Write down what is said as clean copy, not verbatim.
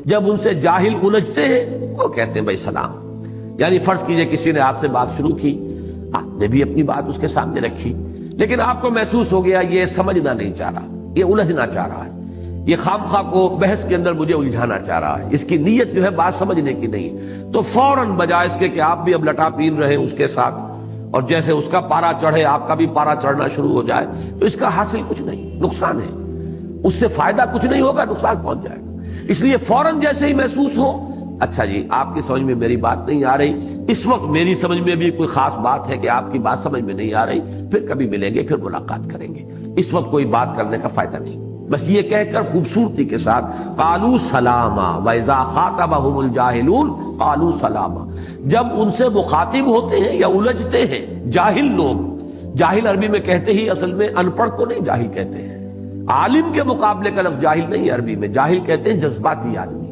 جب ان سے جاہل الجھتے ہیں وہ کہتے ہیں بھائی سلام. یعنی فرض کیجئے کسی نے آپ سے بات شروع کی، آپ نے بھی اپنی بات اس کے سامنے رکھی، لیکن آپ کو محسوس ہو گیا یہ سمجھنا نہیں چاہ رہا، یہ الجھنا چاہ رہا ہے، یہ خامخواہ کو بحث کے اندر مجھے الجھانا چاہ رہا ہے، اس کی نیت جو ہے بات سمجھنے کی نہیں، تو فوراً بجائے اس کے کہ آپ بھی اب لٹا پین رہے اس کے ساتھ اور جیسے اس کا پارا چڑھے آپ کا بھی پارا چڑھنا شروع ہو جائے، تو اس کا حاصل کچھ نہیں، نقصان ہے، اس سے فائدہ کچھ نہیں ہوگا، نقصان پہنچ جائے گا. اس لیے فوراً جیسے ہی محسوس ہو اچھا جی آپ کی سمجھ میں میری بات نہیں آ رہی، اس وقت میری سمجھ میں بھی کوئی خاص بات ہے کہ آپ کی بات سمجھ میں نہیں آ رہی، پھر کبھی ملیں گے، پھر ملاقات کریں گے، اس وقت کوئی بات کرنے کا فائدہ نہیں. بس یہ کہہ کر خوبصورتی کے ساتھ قالوا سلاما وَإِذَا خَاطَبَهُمُ الْجَاهِلُونَ قالوا سلاما. جب ان سے مخاطب ہوتے ہیں یا الجھتے ہیں جاہل لوگ، جاہل عربی میں کہتے ہی اصل میں ان پڑھ کو نہیں جاہل کہتے ہیں، عالم کے مقابلے کا لفظ جاہل نہیں ہے عربی میں، جاہل کہتے ہیں جذباتی آدمی.